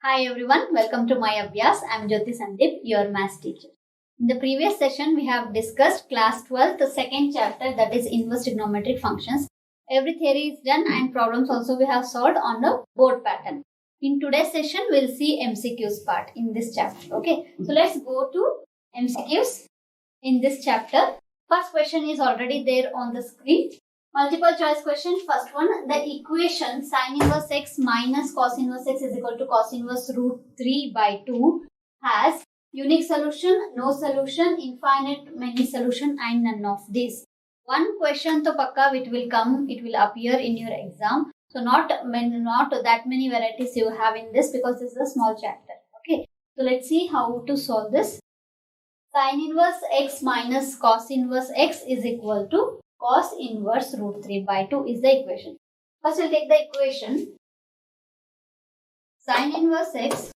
Hi everyone, welcome to my Abhyas. I am Jyoti Sandeep, your maths teacher. In the previous session, we have discussed class 12, the second chapter, that is inverse trigonometric functions. Every theory is done and problems also we have solved on the board pattern. In today's session, we'll see MCQs part in this chapter. Okay, so let's go to MCQs in this chapter. First question is already there on the screen. Multiple choice question. First one, the equation sin inverse x minus cos inverse x is equal to cos inverse root 3 by 2 has unique solution, no solution, infinite many solution and none of these. One question to pakka it will appear in your exam. So not that many varieties you have in this because this is a small chapter. Okay. So let's see how to solve this. Sin inverse x minus cos inverse x is equal to cos inverse root 3 by 2 is the equation. First we'll take the equation. Sin inverse x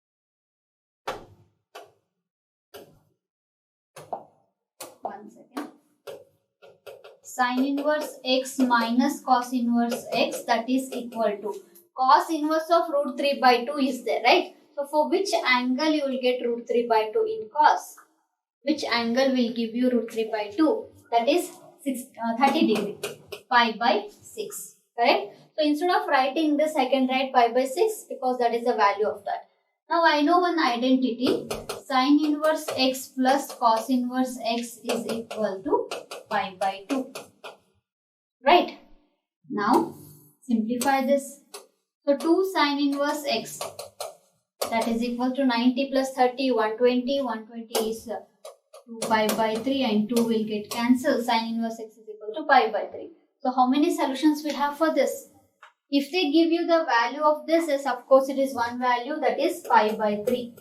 sin inverse x minus cos inverse x, that is equal to cos inverse of root 3 by 2 is there, right? So for which angle you will get root 3 by 2 in cos? Which angle will give you root 3 by 2? That is 30 degree, pi by 6, correct? So instead of writing this, I can write pi by 6 because that is the value of that. Now I know one identity, sin inverse x plus cos inverse x is equal to pi by 2, right? Now simplify this. So 2 sin inverse x, that is equal to 90 plus 30, 120, 120 is 2 pi by 3 and 2 will get cancelled. Sin inverse x is equal to pi by 3. So how many solutions we have for this? If they give you the value of this, is of course it is one value, that is pi by 3.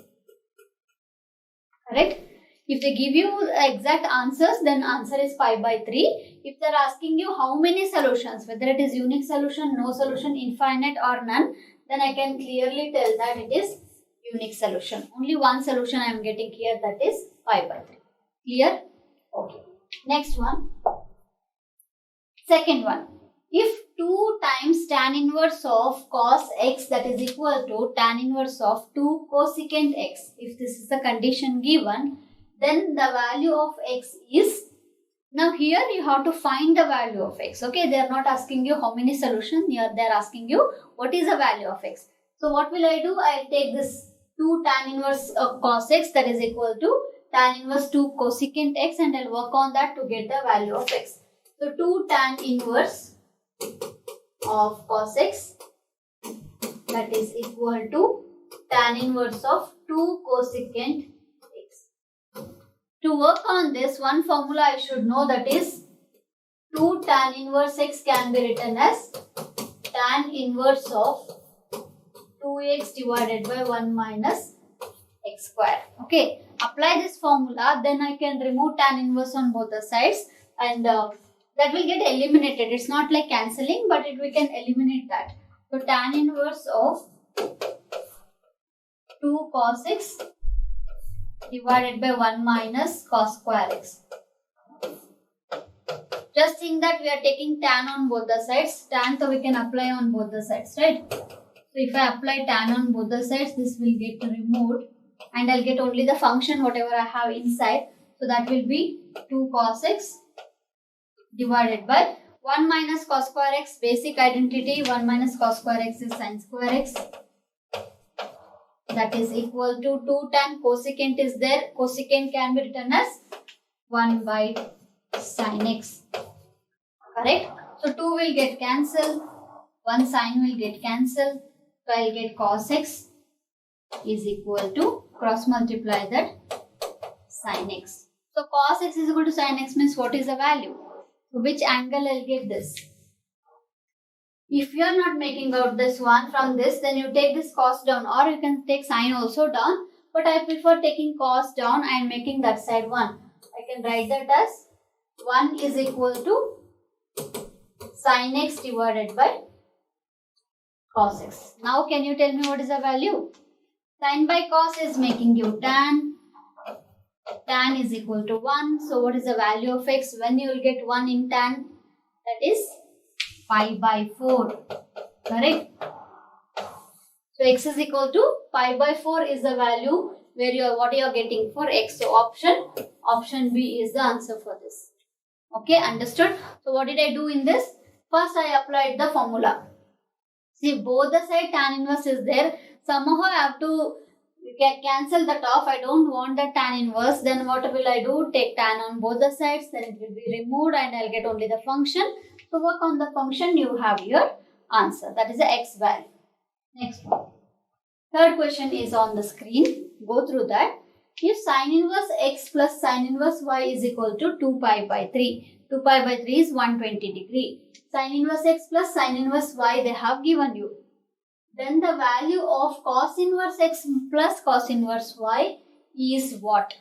Correct? If they give you exact answers, then answer is pi by 3. If they are asking you how many solutions, whether it is unique solution, no solution, infinite or none, then I can clearly tell that it is unique solution. Only one solution I am getting here, that is pi by 3. Clear? Okay. Next one. Second one. If 2 times tan inverse of cos x, that is equal to tan inverse of 2 cosecant x, if this is the condition given, then the value of x is, now here you have to find the value of x. Okay, they are not asking you how many solutions, here they are asking you what is the value of x. So what will I do? I will take this 2 tan inverse of cos x, that is equal to tan inverse 2 cosecant x, and I will work on that to get the value of x. So 2 tan inverse of cos x, that is equal to tan inverse of 2 cosecant x. To work on this, one formula I should know, that is 2 tan inverse x can be written as tan inverse of 2x divided by 1 minus x square. Okay, apply this formula, then I can remove tan inverse on both the sides and that will get eliminated. It's not like cancelling, but we can eliminate that. So tan inverse of 2 cos x divided by 1 minus cos square x. Just think that we are taking tan on both the sides. Tan, so we can apply on both the sides, right? So if I apply tan on both the sides, this will get removed and I'll get only the function whatever I have inside. So that will be 2 cos x divided by 1 minus cos square x, basic identity, 1 minus cos square x is sin square x, that is equal to 2 tan cosecant is there, cosecant can be written as 1 by sin x, correct? So 2 will get cancelled, 1 sin will get cancelled, so I will get cos x is equal to, cross multiply that, sin x. So cos x is equal to sin x means what is the value? So which angle I will get this? If you are not making out this one from this, then you take this cos down, or you can take sin also down, but I prefer taking cos down and making that side 1. I can write that as 1 is equal to sin x divided by cos x. Now can you tell me what is the value? Sin by cos is making you tan. Tan is equal to 1. So what is the value of x? When you will get 1 in tan, that is pi by 4. Correct? So x is equal to pi by 4 is the value where what you are getting for x. So option B is the answer for this. Okay, understood? So what did I do in this? First I applied the formula. See, both the side tan inverse is there. Somehow I have to cancel that off. I don't want the tan inverse. Then what will I do? Take tan on both the sides. Then it will be removed and I'll get only the function. So work on the function. You have your answer. That is the x value. Next one. Third question is on the screen. Go through that. If sin inverse x plus sin inverse y is equal to 2 pi by 3. 2 pi by 3 is 120 degree. Sin inverse x plus sin inverse y they have given you. Then the value of cos inverse x plus cos inverse y is what?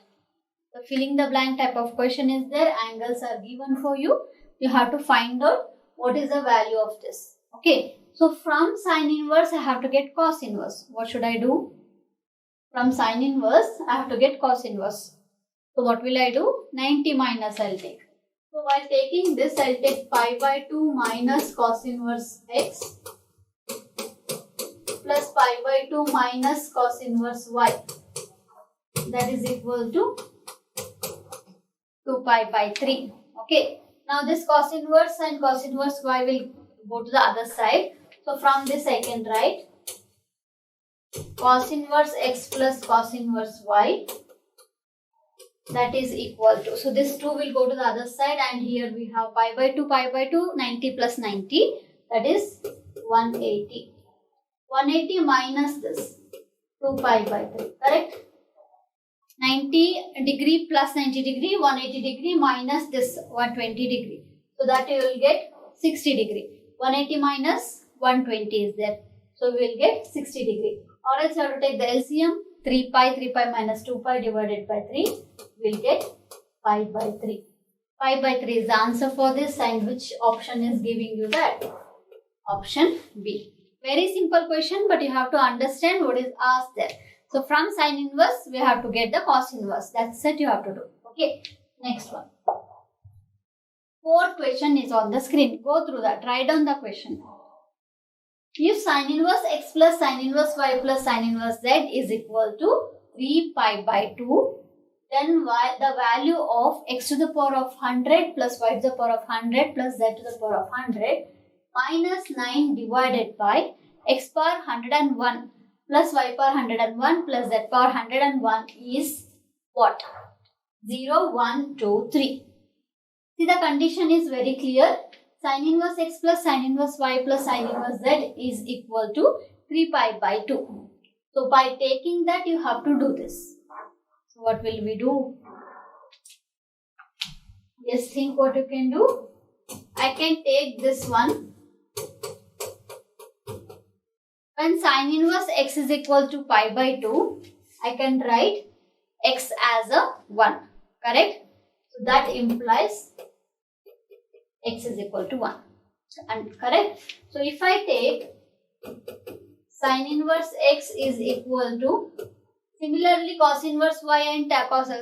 The filling the blank type of question is there. Angles are given for you. You have to find out what is the value of this. Okay. So from sin inverse I have to get cos inverse. What should I do? From sin inverse I have to get cos inverse. So what will I do? 90 minus I'll take. So while taking this I'll take pi by 2 minus cos inverse x plus pi by 2 minus cos inverse y. That is equal to 2 pi by 3. Okay. Now this cos inverse and cos inverse y will go to the other side. So from this I can write cos inverse x plus cos inverse y, that is equal to, so this 2 will go to the other side and here we have pi by 2, 90 plus 90, that is 180. 180 minus this 2 pi by 3, correct? 90 degree plus 90 degree, 180 degree minus this 120 degree. So that you will get 60 degree. 180 minus 120 is there. So we will get 60 degree. Or else you have to take the LCM. 3 pi minus 2 pi divided by 3. We will get pi by 3. Pi by 3 is the answer for this, and which option is giving you that? Option B. Very simple question, but you have to understand what is asked there. So from sin inverse, we have to get the cos inverse. That's it you have to do. Okay. Next one. Fourth question is on the screen. Go through that. Write down the question. If sin inverse x plus sin inverse y plus sin inverse z is equal to 3 pi by 2, then the value of x to the power of 100 plus y to the power of 100 plus z to the power of 100 minus 9 divided by x power 101 plus y power 101 plus z power 101 is what? 0, 1, 2, 3. See, the condition is very clear. Sin inverse x plus sin inverse y plus sin inverse z is equal to 3 pi by 2. So by taking that you have to do this. So what will we do? Just think what you can do. I can take this one. When sin inverse x is equal to pi by 2, I can write x as a 1. Correct? So that implies x is equal to 1. And correct? So if I take sin inverse x is equal to, similarly cos inverse y and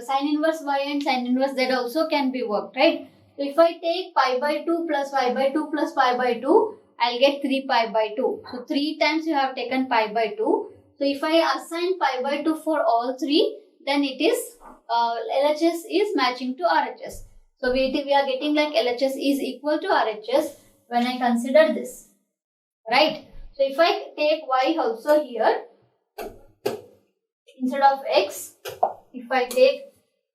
sin inverse y and sin inverse z also can be worked, right? So if I take pi by 2 plus pi by 2 plus pi by 2, I'll get 3 pi by 2. So 3 times you have taken pi by 2. So if I assign pi by 2 for all 3, then it is LHS is matching to RHS. So we are getting like LHS is equal to RHS when I consider this, right? So if I take y also here, instead of x, if I take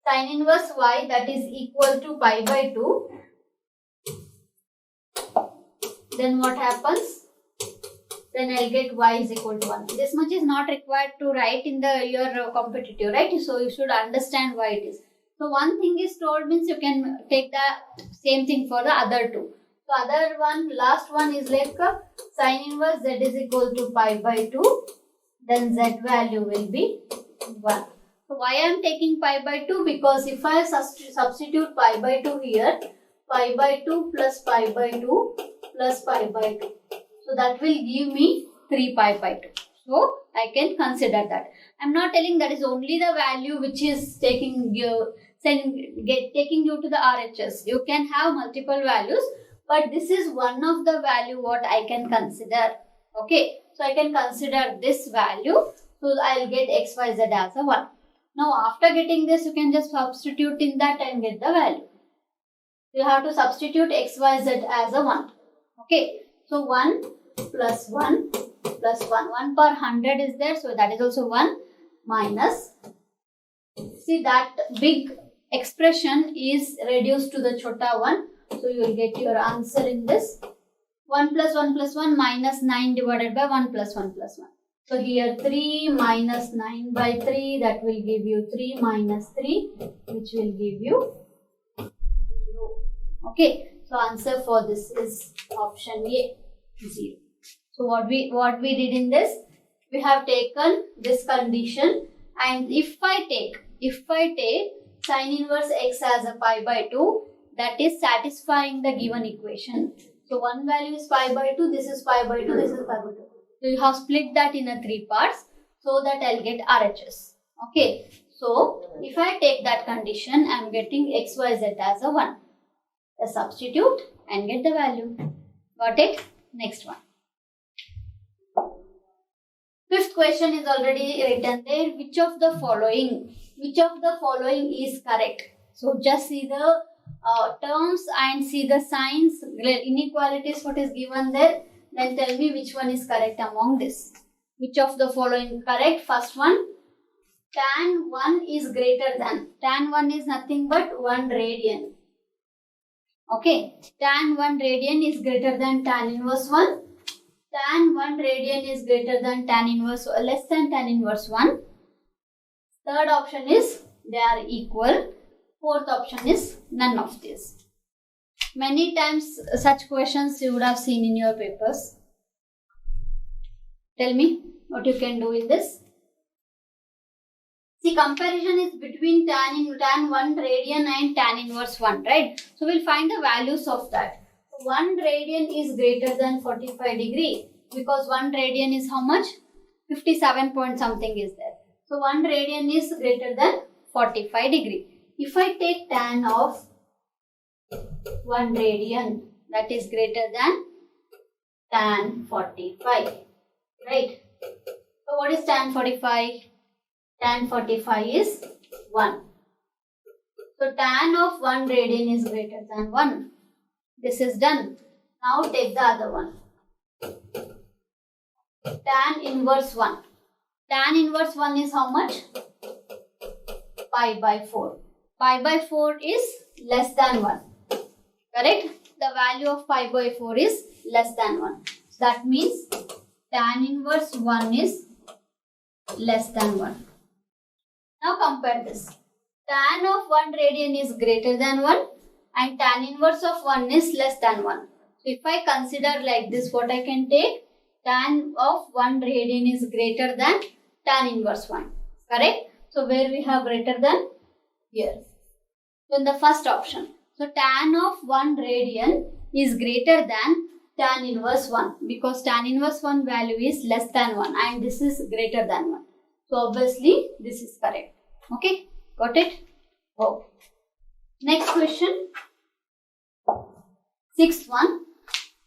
sin inverse y, that is equal to pi by 2, then what happens? Then I'll get y is equal to 1. This much is not required to write in your competitive, right? So you should understand why it is. So one thing is told means you can take the same thing for the other two. So other one, last one is like sin inverse z is equal to pi by 2. Then z value will be 1. So why I am taking pi by 2? Because if I substitute pi by 2 here, pi by 2 plus pi by 2 plus pi by 2. So that will give me 3 pi by 2. So I can consider that. I am not telling that is only the value which is taking you to the RHS. You can have multiple values, but this is one of the value what I can consider. Okay. So I can consider this value. So I'll get xyz as a 1. Now after getting this, you can just substitute in that and get the value. You have to substitute xyz as a 1. Okay. So 1 plus 1 plus 1. 1 per 100 is there. So that is also 1 minus. See, that big expression is reduced to the chota 1. So you will get your answer in this. 1 plus 1 plus 1 minus 9 divided by 1 plus 1 plus 1. So here 3 minus 9 by 3, that will give you 3 minus 3, which will give you 0. Okay. So answer for this is option A, 0. So what we did in this, we have taken this condition, and if I take sin inverse x as a pi by 2, that is satisfying the given equation. So one value is pi by 2, this is pi by 2, this is pi by 2. So you have split that in a 3 parts so that I'll get RHS. Okay. So if I take that condition, I am getting xyz as a 1. I substitute and get the value. Got it? Next one. Fifth question is already written there. Which of the following is correct? So just see the terms and see the signs, inequalities, what is given there. Then tell me which one is correct among this. Which of the following correct? First one, tan 1 is greater than. Tan 1 is nothing but 1 radian. Okay. Tan 1 radian is greater than tan inverse 1. Tan 1 radian is greater than tan inverse, less than tan inverse 1. Third option is they are equal. Fourth option is none of this. Many times such questions you would have seen in your papers. Tell me what you can do in this. See, comparison is between tan 1 radian and tan inverse 1, right? So we'll find the values of that. 1 radian is greater than 45 degree because 1 radian is how much? 57 point something is there. So 1 radian is greater than 45 degree. If I take tan of 1 radian, that is greater than tan 45, right? So what is tan 45? Tan 45 is 1. So tan of 1 radian is greater than 1. This is done. Now take the other one. Tan inverse 1. Tan inverse 1 is how much? Pi by 4. Pi by 4 is less than 1. Correct? The value of pi by 4 is less than 1. So that means tan inverse 1 is less than 1. Now compare this. Tan of 1 radian is greater than 1 and tan inverse of 1 is less than 1. So if I consider like this, what I can take? Tan of 1 radian is greater than tan inverse 1. Correct? So where we have greater than? Here. So in the first option. So tan of 1 radian is greater than tan inverse 1 because tan inverse 1 value is less than 1 and this is greater than 1. So obviously this is correct. Okay, got it? Okay. Next question. Sixth one.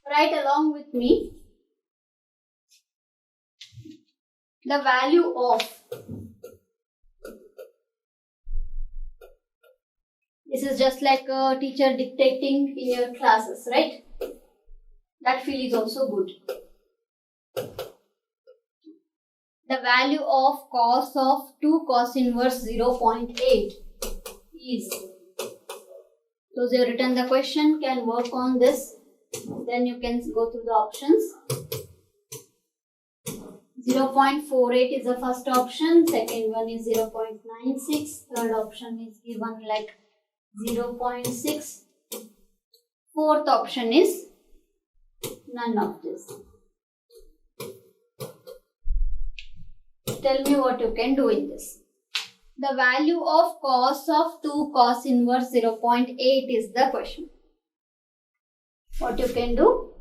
Write along with me the value of, this is just like a teacher dictating in your classes, right? That feel is also good. The value of cos of 2 cos inverse 0.8 is, those who have written the question can work on this, then you can go through the options. 0.48 is the first option, second one is 0.96, third option is given like 0.6, fourth option is none of this. Tell me what you can do in this. The value of cos of 2 cos inverse 0.8 is the question. What you can do?